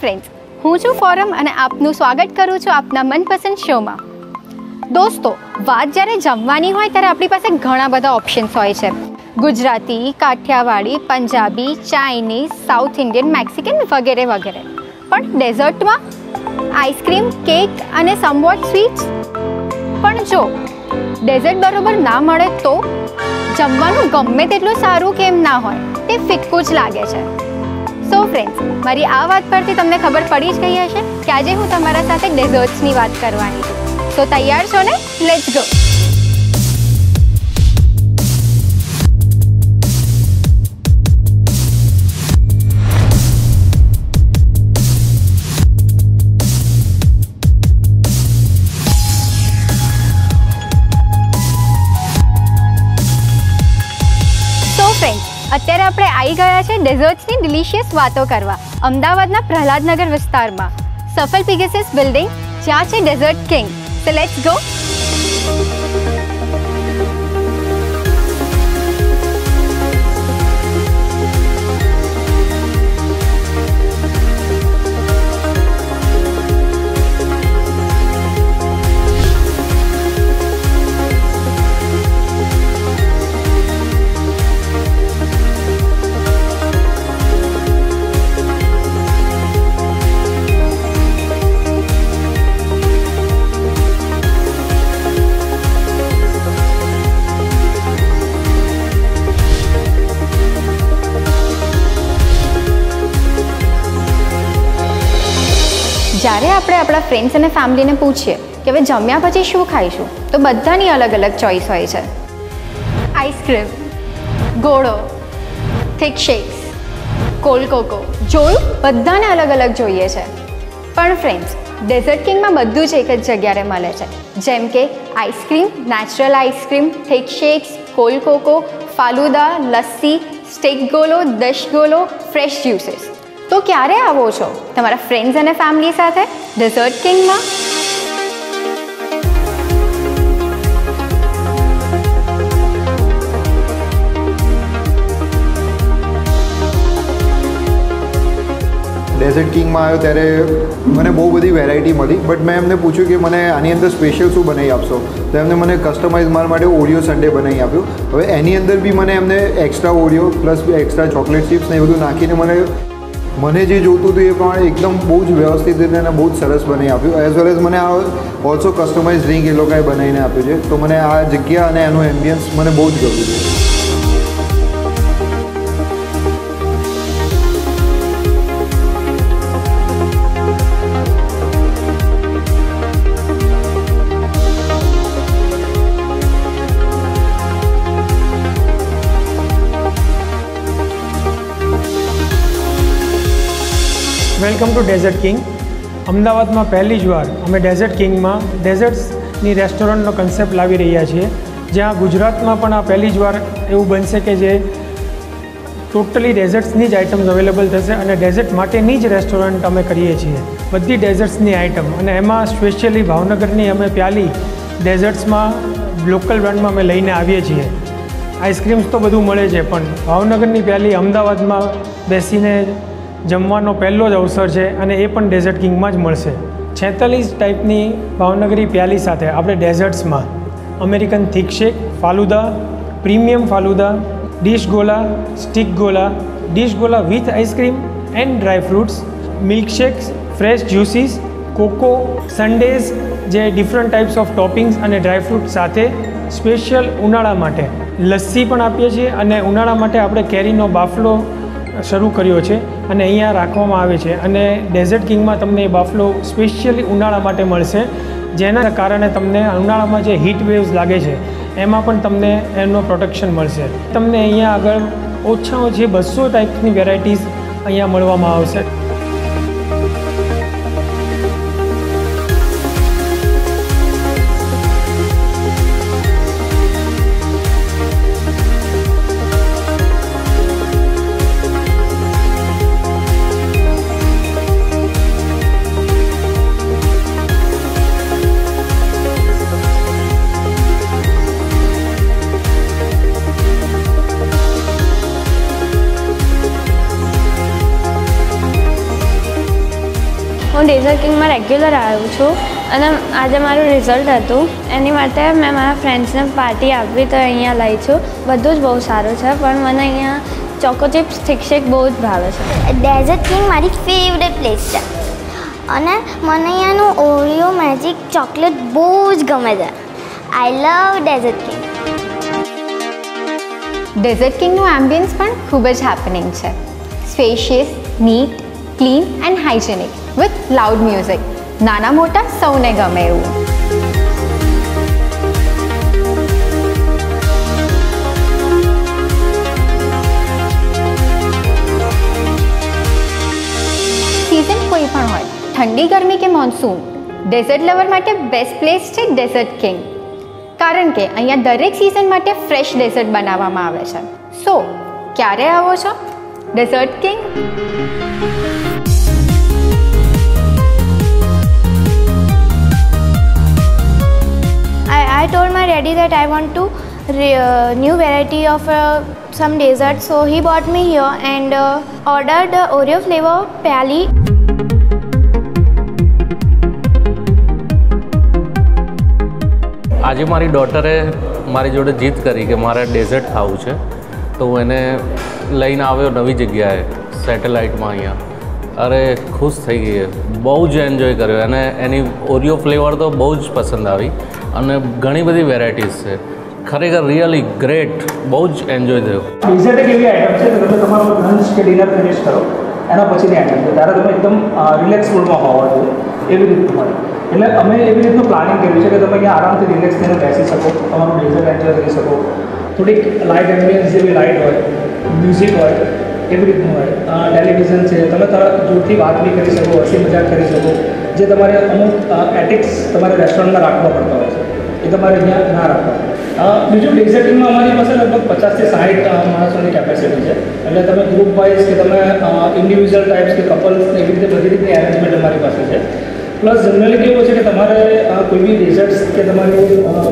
Friends, હું છું forum અને આપનું સ્વાગત કરું છું આપના મનપસંદ શોમાં. દોસ્તો, વાત જ્યારે જમવાની હોય ત્યારે આપણી પાસે ઘણા બધા ઓપ્શન્સ હોય છે. Gujarati, Kathiyawadi, Punjabi, Chinese, South Indian, Mexican વગેરે વગેરે. પણ ડેઝર્ટમાં આઈસ્ક્રીમ, કેક અને સમવોટ સ્વીટ્સ. પણ જો ડેઝર્ટ બરોબર ના મળે તો જમવાનું ગમે તેટલું સારું કેમ ના હોય તે ફિક્કું જ લાગે છે. સો ફ્રેન્ડ્સ, મારી આ વાત પરથી તમને ખબર પડી જ ગઈ હશે કે આજે હું તમારા સાથે ડેઝર્ટ્સની વાત કરવાની છું. તો તૈયાર છો ને? Let's go. અત્યારે આપણે આવી ગયા છે ડેઝર્ટ્સની ડિલિશિયસ વાતો કરવા અમદાવાદના પ્રહલાદનગર વિસ્તારમાં સફલ પીગેસીસ બિલ્ડિંગ, જ્યાં છે dessert king. So let's go. જ્યારે આપણે આપણા ફ્રેન્ડ્સ અને ફેમિલીને પૂછીએ કે હવે જમ્યા પછી શું ખાઈશું, તો બધાની અલગ અલગ ચોઈસ હોય છે. આઈસ્ક્રીમ, ગોળો, થિક શેક્સ, કોલ્ડ કોકો, જોયું? બધાને અલગ અલગ જોઈએ છે. પણ ફ્રેન્ડ્સ, ડેઝર્ટ કિંગમાં બધું જ એક જ જગ્યાએ મળે છે. જેમ કે ice cream, natural ice cream, thick shakes, cold cocoa, falooda, lassi, stick ગોલો, દશ ગોલો, ફ્રેશ જ્યુસીસ. તો ક્યારે આવો છો તમારા ફ્રેન્ડ્સ અને ફેમિલી સાથે ડેઝર્ટ કિંગમાં? ડેઝર્ટ કિંગમાં આવ્યો ત્યારે મને બહુ બધી વેરાયટી મળી, બટ મેં એમને પૂછ્યું કે મને આની અંદર સ્પેશિયલ શું બનાવી આપશો, તો એમને મને કસ્ટમાઇઝ મારા માટે ઓરિયો સન્ડે બનાવી આપ્યું. હવે એની અંદર બી મને એમને extra Oreo plus extra chocolate chips ને એ બધું નાખીને મને જે જોતું હતું એ પ્રમાણે એકદમ બહુ જ વ્યવસ્થિત રીતે અને બહુ જ સરસ બનાવી આપ્યું. એઝ વેલ એઝ મને આ ઓલ્સો કસ્ટમાઇઝ ડ્રિંક એ લોકોએ બનાવીને આપ્યું છે. તો મને આ જગ્યા અને એનું એમ્બિયન્સ મને બહુ જ ગમ્યું છે. Welcome to dessert king. અમદાવાદમાં પહેલી જ વાર અમે ડેઝર્ટ કિંગમાં ડેઝર્ટ્સની રેસ્ટોરન્ટનો કન્સેપ્ટ લાવી રહ્યા છીએ, જ્યાં ગુજરાતમાં પણ આ પહેલી જ વાર એવું બનશે કે જે ટોટલી ડેઝર્ટ્સની જ આઇટમ્સ અવેલેબલ થશે અને ડેઝર્ટ માટેની જ રેસ્ટોરન્ટ અમે કરીએ છીએ. બધી ડેઝર્ટ્સની આઇટમ અને એમાં સ્પેશિયલી ભાવનગરની અમે પ્યાલી ડેઝર્ટ્સમાં લોકલ બ્રાન્ડમાં અમે લઈને આવીએ છીએ. આઈસ્ક્રીમ્સ તો બધું મળે છે, પણ ભાવનગરની પ્યાલી અમદાવાદમાં બેસીને જમવાનો પહેલો જ અવસર છે અને એ પણ ડેઝર્ટ કિંગમાં જ મળશે. 46 ટાઈપની ભાવનગરી પ્યાલી સાથે આપણે ડેઝર્ટ્સમાં American thick shake, falooda, premium falooda, dish gola, stick gola, dish gola with ice cream and dry fruits, milkshakes, fresh juices, cocoa, sundaes જે ડિફરન્ટ ટાઈપ્સ ઓફ ટોપિંગ્સ અને ડ્રાય ફ્રૂટ સાથે સ્પેશિયલ ઉનાળા માટે લસ્સી પણ આપીએ છીએ અને ઉનાળા માટે આપણે કેરીનો બાફલો શરૂ કર્યો છે અને અહીંયા રાખવામાં આવે છે. અને ડેઝર્ટ કિંગમાં તમને એ બાફલો સ્પેશિયલી ઉનાળા માટે મળશે, જેના કારણે તમને ઉનાળામાં જે હીટ વેવ્સ લાગે છે એમાં પણ તમને એનો પ્રોટેક્શન મળશે. તમને અહીંયા આગળ ઓછામાં ઓછી 200 ટાઈપની વેરાયટીઝ અહીંયા મળવામાં આવશે. ડેઝર્ટ કિંગમાં રેગ્યુલર આવ્યું છું અને આજે મારું રિઝલ્ટ હતું એની માટે મેં મારા ફ્રેન્ડ્સને પાર્ટી આપી તો અહીંયા લાવી છું. બધું જ બહુ સારું છે પણ મને અહીંયા ચોકો ચિપ્સ થિક શેક બહુ જ ભાવે છે. ડેઝર્ટ કિંગ મારી ફેવરેટ પ્લેસ છે અને મને અહીંયાનું ઓરિયો મેજિક ચોકલેટ બહુ જ ગમે છે. I love dessert king. ડેઝર્ટ કિંગનું એમ્બિયન્સ પણ ખૂબ જ હેપનિંગ છે. Spacious, neat, clean and hygienic with loud music. નાના મોટા સૌને ગમે એવું. સિઝન કોઈ પણ હોય, ઠંડી, ગરમી કે મોન્સૂન, ડેઝર્ટ લવર માટે બેસ્ટ પ્લેસ છે ડેઝર્ટ કિંગ. કારણ કે અહીંયા દરેક સિઝન માટે ફ્રેશ ડેઝર્ટ બનાવવામાં આવે છે. સો ક્યારે આવો છો dessert king? I told my daddy that I want to new variety of some dessert, so he brought me here and ordered Oreo flavor Pyali. આજે મારી ડોટરે મારી જોડે જીદ કરી કે મારે ડેઝર્ટ ખાવું છે તો હું એને લઈને આવ્યો નવી જગ્યાએ સેટેલાઇટમાં અહીંયા. અરે ખુશ થઈ ગઈ, બહુ જ એન્જોય કર્યો અને એની ઓરિયો ફ્લેવર તો બહુ જ પસંદ આવી અને ઘણી બધી વેરાયટીઝ છે. ખરેખર રિયલી ગ્રેટ, બહુ જ એન્જોય થયો. ડેઝર્ટ એક એવી આઈટમ છે કે તમે તમારો લંચ કે ડિનર ફિનિશ કરો એના પછીની આઈટમ છે ત્યારે તમે એકદમ રિલેક્સ મૂડમાં હોવા જોઈએ એવી રીતનું હોય. એટલે અમે એવી રીતનું પ્લાનિંગ કર્યું છે કે તમે અહીંયા આરામથી રિલેક્સ થઈને બેસી શકો, તમારું ડેઝર્ટ એન્જોય કરી શકો. થોડીક લાઇટ એમ્બિયન્સ જેવી લાઇટ હોય, મ્યુઝિક હોય, એવી રીતનું હોય. ટેલિવિઝન છે, તમે જોરથી વાત બી કરી શકો, હસી મજાક કરી શકો. જે તમારે અમુક એટિક્સ તમારે રેસ્ટોરન્ટમાં રાખવા પડતા હોય છે એ તમારે અહીંયા ના રાખવા. બીજું ડેઝર્ટિંગમાં અમારી પાસે લગભગ 50 થી 60 માણસોની કેપેસિટી છે. એટલે તમે ગ્રુપ વાઇઝ કે તમે ઇન્ડિવિજ્યુઅલ ટાઈપ્સ કે કપલ્સ એવી રીતે બધી રીતની એરેન્જમેન્ટ અમારી પાસે છે. પ્લસ જનરલી કેવું છે કે તમારે કોઈ બી ડેઝર્ટ્સ કે તમારે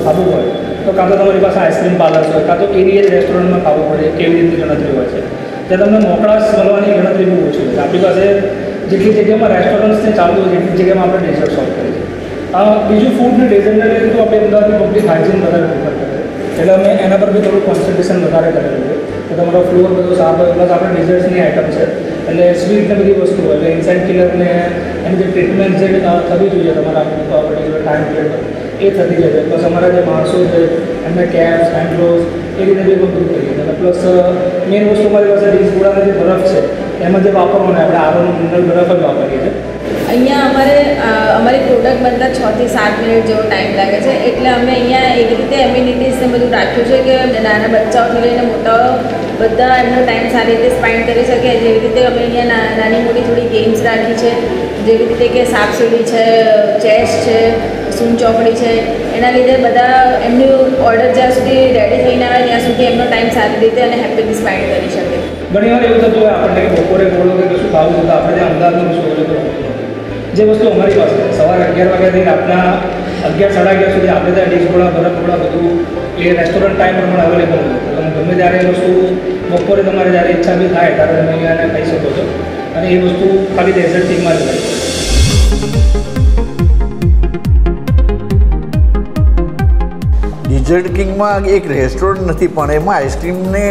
ખાવું હોય તો કાં તો તમારી પાસે આઈસ્ક્રીમ પાર્લર્સ હોય, કાં તો એરિયલ રેસ્ટોરન્ટમાં ખાવું પડે, કેવી રીતની ગણતરી હોય છે. ત્યાં તમને મોકળાશ મળવાની ગણતરી બહુ ઓછી હોય છે. આપણી પાસે જેટલી જગ્યામાં રેસ્ટોરન્ટ્સને ચાલુ હોય એટલી જગ્યામાં આપણે ડેઝર્ટ સોલ્વ કરીએ છીએ. બીજું ફૂડને ડેઝર્ટને લઈને તો આપણે અમદાવાદની પબ્લિક હાઇજીન વધારે પ્રિફર કરીએ એટલે અમે એના પર બી થોડું કોન્સન્ટ્રેશન વધારે કરેલું છે કે તમારો ફ્લોર બધો સાફ હોય. પ્લસ આપણે ડેઝર્ટ્સની આઇટમ છે એટલે સ્વીટને બધી વસ્તુ હોય એટલે ઇન્સાઇડ કિલરને એની જે ટ્રીટમેન્ટ જે થવી જોઈએ તમારા પર્ટિક્યુલર ટાઈમ પીરિયડ એ થતી જાય છે. પ્લસ અમારા જે માણસો છે એમને કેપ્સ, હેન્ડ ગ્લોવ્સ એ રીતે બી બધું કરીએ. અને પ્લસ મેઇન વસ્તુ અમારી પાસે ડીસગોળાનો જે બરફ છે એમાં જે વાપરવાનું આપણે આરોનો મિનરલ બરફ જ વાપરીએ છીએ. અહીંયા અમારી પ્રોડક્ટ બનતા 6 થી 7 મિનિટ જેવો ટાઈમ લાગે છે એટલે અમે અહીંયા એવી રીતે એમ્યુનિટીઝને બધું રાખ્યું છે કે નાના બચ્ચાઓથી લઈને મોટાઓ બધા એમનો ટાઈમ સારી રીતે સ્પેન્ડ કરી શકે. જેવી રીતે અમે અહીંયા નાની મોટી થોડી ગેમ્સ રાખી છે, જેવી રીતે કે સાપસીડી છે, ચેસ છે, સૂન ચોકડી છે. એના લીધે બધા એમનું ઓર્ડર જ્યાં સુધી રેડી થઈને આવે ત્યાં સુધી એમનો ટાઈમ સારી રીતે અને હેપીલી સ્પેન્ડ કરી શકે. ઘણી વાર એવું થતું હોય આપણને કે બપોરે બોલો કે કશું ખાવું હતું તો આપણે ત્યાં અમદાવાદનું કશું અવેલેબલ હોતું નથી. જે વસ્તુ અમારી પાસે સવારે 11 વાગ્યાથી રાતના 11 સાડા 11 સુધી આપણે ત્યાં ડીશગોળા, બરફગોળા બધું એ રેસ્ટોરન્ટ ટાઈમ પ્રમાણે અવેલેબલ હોય. તમે ગમે ત્યારે એ વસ્તુ બપોરે તમારે જ્યારે ઈચ્છા બી થાય ત્યારે તમે અહીંયા ખાઈ શકો છો અને એ વસ્તુ ખાલી ડેઝર્ટ કિંગમાં જ હોય. ડેઝર્ટ કિંગમાં એક રેસ્ટોરન્ટ નથી પણ એમાં આઈસ્ક્રીમને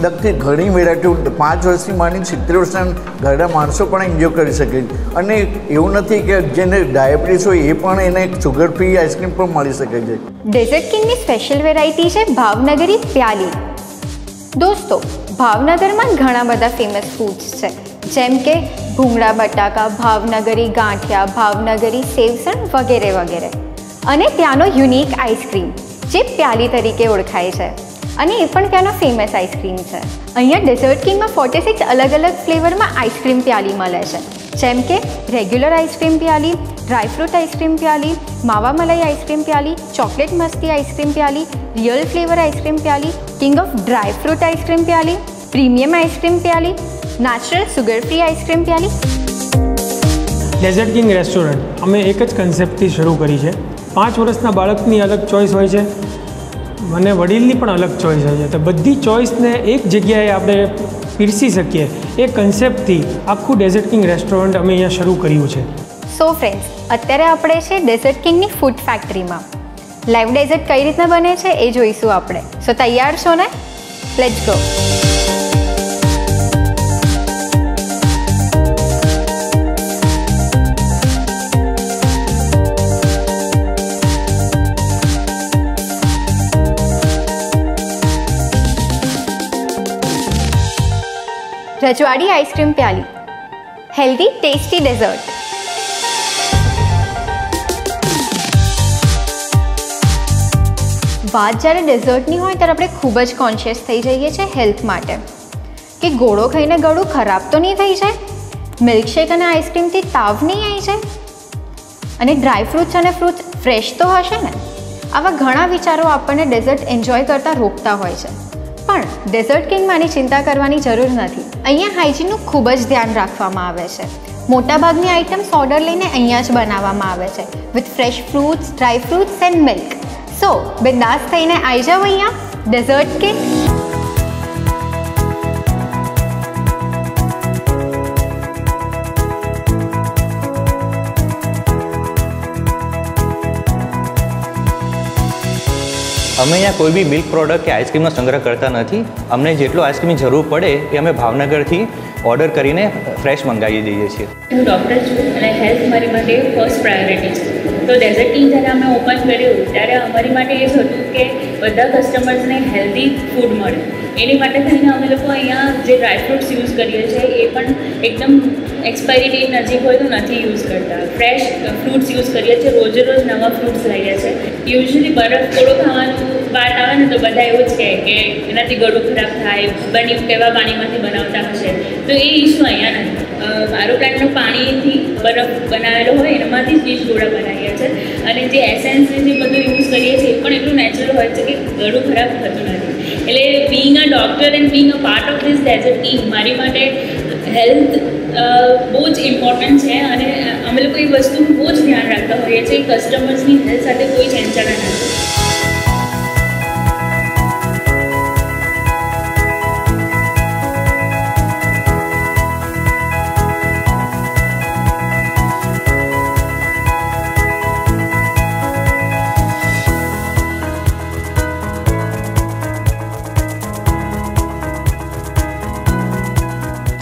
લગતી ઘણી વેરાયટીઓ 5 વર્ષથી માંડીને 70 વર્ષના ઘણા માણસો પણ એન્જોય કરી શકે. અને એવું નથી કે જેને ડાયાબિટીસ હોય એ પણ એને શુગર ફ્રી આઈસ્ક્રીમ પણ મળી શકે છે. ડેઝર્ટ કિંગની સ્પેશિયલ વેરાયટી છે ભાવનગરી પ્યાલી. દોસ્તો, ભાવનગરમાં ઘણા બધા ફેમસ ફૂડ્સ છે જેમ કે ભૂંગળા બટાકા, ભાવનગરી ગાંઠિયા, ભાવનગરી સેવસણ વગેરે વગેરે. અને ત્યાંનો યુનિક આઈસ્ક્રીમ જે પ્યાલી તરીકે ઓળખાય છે અને એ પણ ત્યાંનો ફેમસ આઈસ્ક્રીમ છે. અહીંયા ડેઝર્ટ કિંગમાં 46 અલગ અલગ ફ્લેવરમાં આઈસ્ક્રીમ પ્યાલી મળે છે જેમ કે રેગ્યુલર આઈસ્ક્રીમ પ્યાલી, ડ્રાયફ્રૂટ આઈસ્ક્રીમ પ્યાલી, માવા મલાઈ આઈસ્ક્રીમ પ્યાલી, ચોકલેટ મસ્તી આઈસ્ક્રીમ પ્યાલી, રિયલ ફ્લેવર આઈસ્ક્રીમ પ્યાલી, કિંગ ઓફ ડ્રાયફ્રૂટ આઈસ્ક્રીમ પ્યાલી, પ્રીમિયમ આઈસ્ક્રીમ પ્યાલી, નેચરલ સુગર ફ્રી આઈસ્ક્રીમ પ્યાલી. ડેઝર્ટ કિંગ રેસ્ટોરન્ટ અમે એક જ કન્સેપ્ટથી શરૂ કરી છે. 5 વર્ષના બાળકની અલગ ચોઈસ હોય છે અને વડીલની પણ અલગ ચોઈસ હોય છે. તો બધી ચોઈસને એક જગ્યાએ આપણે પીરસી શકીએ એ કન્સેપ્ટથી આખું ડેઝર્ટ કિંગ રેસ્ટોરન્ટ અમે અહીંયા શરૂ કર્યું છે. સો સો ફ્રેન્ડ્સ, અત્યારે આપણે છે ડેઝર્ટ કિંગની ફૂડ ફેક્ટરીમાં. લાઈવ ડેઝર્ટ કઈ રીતના બને છે એ જોઈશું આપણે. સો તૈયાર છો ને? Let's go. રજવાડી આઈસ્ક્રીમ પ્યાલી, હેલ્ધી ટેસ્ટી ડેઝર્ટ. વાત જ્યારે ડેઝર્ટની હોય ત્યારે આપણે ખૂબ જ કોન્શિયસ થઈ જઈએ છીએ હેલ્થ માટે, કે ગોળો ખાઈને ગળું ખરાબ તો નહીં થઈ જાય, મિલ્કશેક અને આઈસ્ક્રીમથી તાવ નહીં આવી જાય, અને ડ્રાય ફ્રૂટ્સ અને ફ્રૂટ્સ ફ્રેશ તો હશે ને. આવા ઘણા વિચારો આપણને ડેઝર્ટ એન્જોય કરતાં રોકતા હોય છે. પણ ડેઝર્ટ કિંગમાં આની ચિંતા કરવાની જરૂર નથી. અહીંયા હાઇજીનનું ખૂબ જ ધ્યાન રાખવામાં આવે છે. મોટાભાગની આઇટમ્સ ઓર્ડર લઈને અહીંયા જ બનાવવામાં આવે છે, with fresh fruits, dry fruits and milk. So બિંદાસ થઈને આવી જાઓ અહીંયા ડેઝર્ટ કિંગ. અમે અહીંયા કોઈ બી મિલ્ક પ્રોડક્ટ કે આઈસ્ક્રીમનો સંગ્રહ કરતા નથી. અમને જેટલો આઈસ્ક્રીમની જરૂર પડે એ અમે ભાવનગરથી ઓર્ડર કરીને ફ્રેશ મંગાવી દઈએ છીએ. હું ડૉક્ટર છું અને હેલ્થ મારી માટે ફર્સ્ટ પ્રાયોરિટી છે. તો ડેઝર્ટ કિંગ જ્યારે અમે ઓપન કર્યું ત્યારે અમારી માટે એ જ હતું કે બધા કસ્ટમર્સને હેલ્ધી ફૂડ મળે. એની માટે થઈને અમે લોકો અહીંયા જે ડ્રાય ફ્રૂટ્સ યુઝ કરીએ છીએ એ પણ એકદમ એક્સપાયરી ડેટ નજીક હોય તો નથી યુઝ કરતા. ફ્રેશ ફ્રૂટ્સ યુઝ કરીએ છીએ. રોજે રોજ નવા ફ્રૂટ્સ લઈએ છીએ. યુઝ્યુઅલી બરફ થોડો ખાવાનું વાત આવે ને તો બધા એવું જ કહે કે એનાથી ગળું ખરાબ થાય, કેવા પાણીમાંથી બનાવતા હશે, તો એ ઇશ્યુ અહીંયા નથી. મારો પ્લાન્ટનું પાણીથી બરફ બનાવેલો હોય એનામાંથી જ ડીશ ગોળા બનાવીએ છીએ. અને જે એસેન્સ જે બધું યુઝ કરીએ છીએ એ પણ એટલું નેચરલ હોય છે કે ગળું ખરાબ થતું નથી. એટલે being a doctor and being a part of this dessert king મારી માટે હેલ્થ બહુ જ ઇમ્પોર્ટન્ટ છે. અને અમે લોકો એ વસ્તુનું બહુ જ ધ્યાન રાખતા હોઈએ છીએ. કસ્ટમર્સની હેલ્થ સાથે કોઈ ચેંચાણા નથી.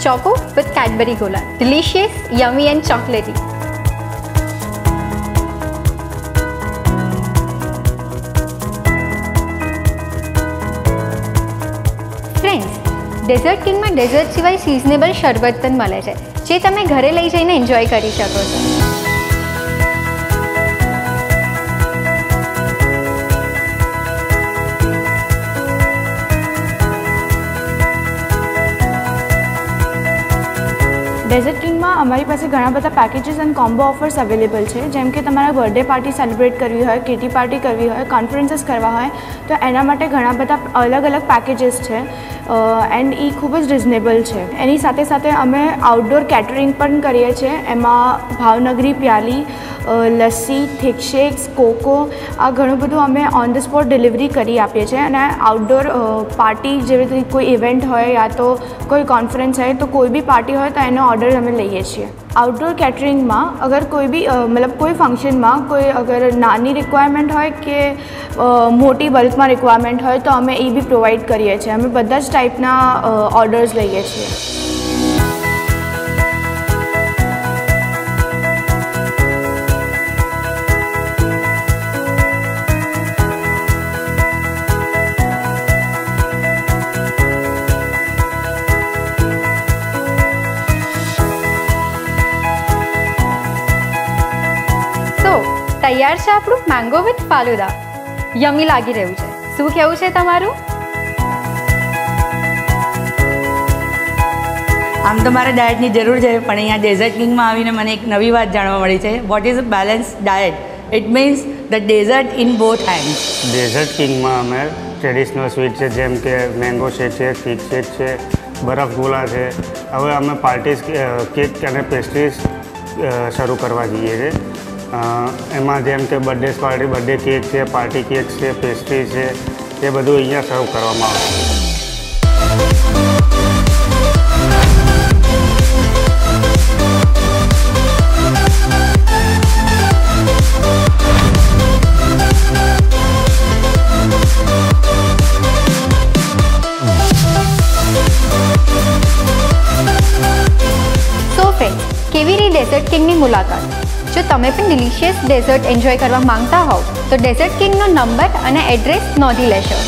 Choco with Cadbury Gola. Delicious, yummy and chocolatey. Friends, dessert કિંગમાં ડેઝર્ટ સિવાય સિઝનેબલ શરબત પણ મળે છે, જે તમે ઘરે લઈ જઈને એન્જોય કરી શકો છો. ડેઝર્ટ કિંગમાં અમારી પાસે ઘણા બધા packages and combo offers available છે. જેમ કે તમારા બર્થડે પાર્ટી સેલિબ્રેટ કરવી હોય, કિટી પાર્ટી કરવી હોય, કોન્ફરન્સીસ કરવા હોય, તો એના માટે ઘણા બધા અલગ અલગ પેકેજીસ છે એન્ડ એ ખૂબ જ રિઝનેબલ છે. એની સાથે સાથે અમે આઉટડોર કેટરિંગ પણ કરીએ છીએ. એમાં ભાવનગરી પ્યાલી, લસ્સી, થિક શેક્સ, કોકો, આ ઘણું બધું અમે ઓન ધ સ્પોટ ડિલિવરી કરી આપીએ છીએ. અને આઉટડોર પાર્ટી જેવી રીતે કોઈ ઇવેન્ટ હોય યા તો કોઈ કોન્ફરન્સ હોય, તો કોઈ બી પાર્ટી હોય તો એનો ઓર્ડર અમે લઈએ છીએ. આઉટડોર કેટરિંગમાં અગર કોઈ બી મતલબ કોઈ ફંક્શનમાં કોઈ અગર નાની રિક્વાયરમેન્ટ હોય કે મોટી બલ્કમાં રિક્વાયરમેન્ટ હોય તો અમે એ બી પ્રોવાઈડ કરીએ છીએ. અમે બધા જ ટાઈપના ઓર્ડર્સ લઈએ છીએ. તૈયાર છે આપણું મેંગો વિથ ફાલુદા. યમી લાગી રહ્યું છે. શું કહેવું છે તમારું? આમ તો મારે ડાયટની જરૂર છે, પણ અહીંયા ડેઝર્ટ કિંગમાં આવીને મને એક નવી વાત જાણવા મળી છે. What is a balance diet? It means the dessert in both hands. Dessert કિંગમાં અમે ટ્રેડિશનલ સ્વીટ છે, જેમ કે મેંગો શેક છે, થીક શેક છે, બરફ ગોલા છે. હવે અમે પાર્ટીઝ કેક અને પેસ્ટ્રીઝ શરૂ કરવા જઈએ છીએ. એમાં જેમ કે બર્થડે કેક છે, પાર્ટી કેક છે, પેસ્ટ્રી છે, એ બધું અહીંયા સર્વ કરવામાં આવે છે. કિંગની મુલાકાત. જો તમે પણ ડિલિશિયસ ડેઝર્ટ એન્જોય કરવા માંગતા હોવ તો ડેઝર્ટ કિંગનો નંબર અને એડ્રેસ નોંધી લેશો.